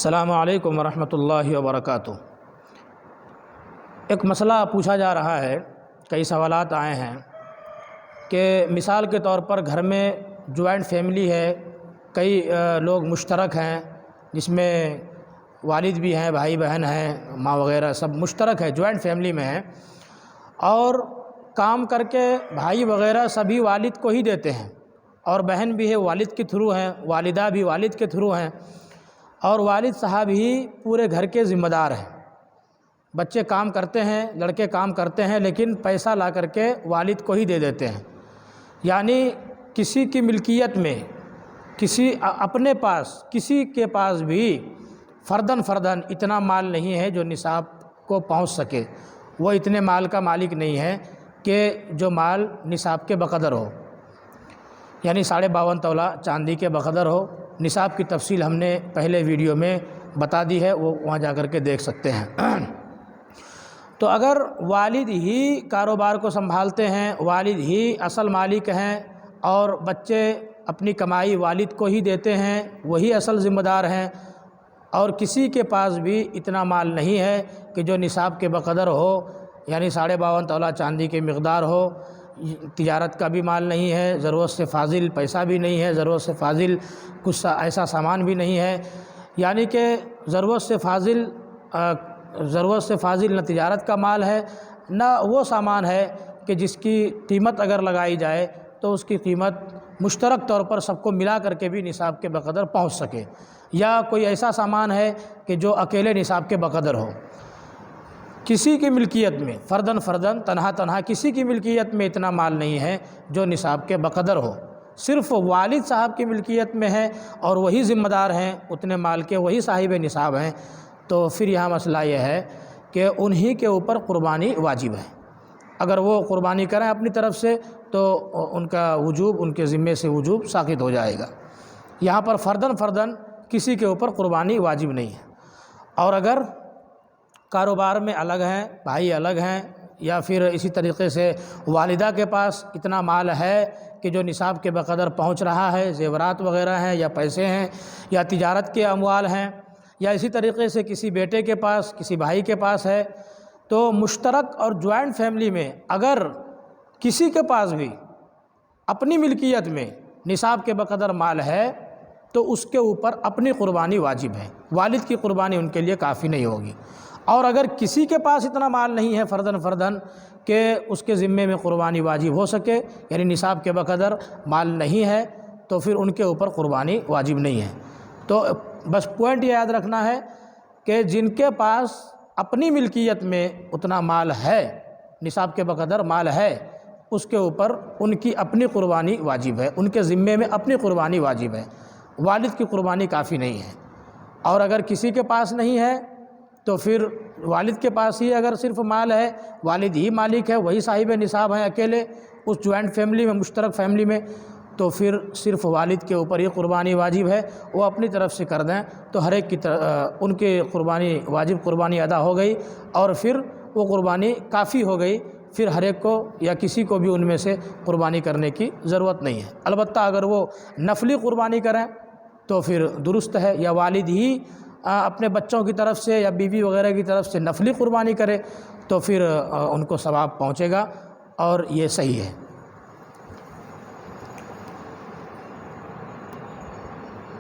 السلام علیکم ورحمۃ اللہ وبرکاتہ۔ ایک مسئلہ پوچھا جا رہا ہے، کئی سوالات آئے ہیں کہ مثال کے طور پر گھر میں جوائنٹ فیملی ہے، کئی لوگ مشترک ہیں، جس میں والد بھی ہیں، بھائی بہن ہیں، ماں وغیرہ سب مشترک ہے، جوائنٹ فیملی میں ہیں، اور کام کر کے بھائی وغیرہ سبھی والد کو ہی دیتے ہیں، اور بہن بھی ہے والد کے تھرو ہیں، والدہ بھی والد کے تھرو ہیں، اور والد صاحب ہی پورے گھر کے ذمہ دار ہیں۔ بچے کام کرتے ہیں، لڑکے کام کرتے ہیں، لیکن پیسہ لا کر کے والد کو ہی دے دیتے ہیں۔ یعنی کسی کی ملکیت میں، اپنے پاس کسی کے پاس بھی فرداً اتنا مال نہیں ہے جو نصاب کو پہنچ سکے، وہ اتنے مال کا مالک نہیں ہے کہ جو مال نصاب کے بقدر ہو، یعنی 52.5 تولہ چاندی کے بقدر ہو۔ نصاب کی تفصیل ہم نے پہلے ویڈیو میں بتا دی ہے، وہ وہاں جا کر کے دیکھ سکتے ہیں۔ تو اگر والد ہی کاروبار کو سنبھالتے ہیں، والد ہی اصل مالک ہیں، اور بچے اپنی کمائی والد کو ہی دیتے ہیں، وہی اصل ذمہ دار ہیں، اور کسی کے پاس بھی اتنا مال نہیں ہے کہ جو نصاب کے بقدر ہو، یعنی 52.5 تولہ چاندی کی مقدار ہو، تجارت کا بھی مال نہیں ہے، ضرورت سے فاضل پیسہ بھی نہیں ہے، ضرورت سے فاضل کچھ ایسا سامان بھی نہیں ہے، یعنی کہ ضرورت سے فاضل نہ تجارت کا مال ہے، نہ وہ سامان ہے کہ جس کی قیمت اگر لگائی جائے تو اس کی قیمت مشترک طور پر سب کو ملا کر کے بھی نصاب کے بقدر پہنچ سکے، یا کوئی ایسا سامان ہے کہ جو اکیلے نصاب کے بقدر ہو۔ کسی کی ملکیت میں فرداً تنہا کسی کی ملکیت میں اتنا مال نہیں ہے جو نصاب کے بقدر ہو، صرف والد صاحب کی ملکیت میں ہے اور وہی ذمہ دار ہیں اتنے مال کے، وہی صاحب نصاب ہیں۔ تو پھر یہاں مسئلہ یہ ہے کہ انہی کے اوپر قربانی واجب ہے۔ اگر وہ قربانی کریں اپنی طرف سے تو ان کا وجوب، ان کے ذمے سے وجوب ساقط ہو جائے گا۔ یہاں پر فرداً کسی کے اوپر قربانی واجب نہیں ہے۔ اور اگر کاروبار میں الگ ہیں، بھائی الگ ہیں، یا پھر اسی طریقے سے والدہ کے پاس اتنا مال ہے کہ جو نصاب کے بقدر پہنچ رہا ہے، زیورات وغیرہ ہیں، یا پیسے ہیں، یا تجارت کے اموال ہیں، یا اسی طریقے سے کسی بیٹے کے پاس، کسی بھائی کے پاس ہے، تو مشترک اور جوائنٹ فیملی میں اگر کسی کے پاس بھی اپنی ملکیت میں نصاب کے بقدر مال ہے تو اس کے اوپر اپنی قربانی واجب ہے، والد کی قربانی ان کے لیے کافی نہیں ہوگی۔ اور اگر کسی کے پاس اتنا مال نہیں ہے فرداً کہ اس کے ذمے میں قربانی واجب ہو سکے، یعنی نصاب کے بقدر مال نہیں ہے، تو پھر ان کے اوپر قربانی واجب نہیں ہے۔ تو بس پوائنٹ یہ یاد رکھنا ہے کہ جن کے پاس اپنی ملکیت میں اتنا مال ہے، نصاب کے بقدر مال ہے، اس کے اوپر ان کی اپنی قربانی واجب ہے، ان کے ذمے میں اپنی قربانی واجب ہے، والد کی قربانی کافی نہیں ہے۔ اور اگر کسی کے پاس نہیں ہے تو پھر والد کے پاس ہی اگر صرف مال ہے، والد ہی مالک ہے، وہی صاحب نصاب ہیں اکیلے اس جوائنٹ فیملی میں، مشترک فیملی میں، تو پھر صرف والد کے اوپر ہی قربانی واجب ہے، وہ اپنی طرف سے کر دیں تو ہر ایک کی ان کی قربانی واجب قربانی ادا ہو گئی، اور پھر وہ قربانی کافی ہو گئی، پھر ہر ایک کو یا کسی کو بھی ان میں سے قربانی کرنے کی ضرورت نہیں ہے۔ البتہ اگر وہ نفلی قربانی کریں تو پھر درست ہے، یا والد ہی اپنے بچوں کی طرف سے یا بیوی وغیرہ کی طرف سے نفلی قربانی کرے تو پھر ان کو ثواب پہنچے گا، اور یہ صحیح ہے۔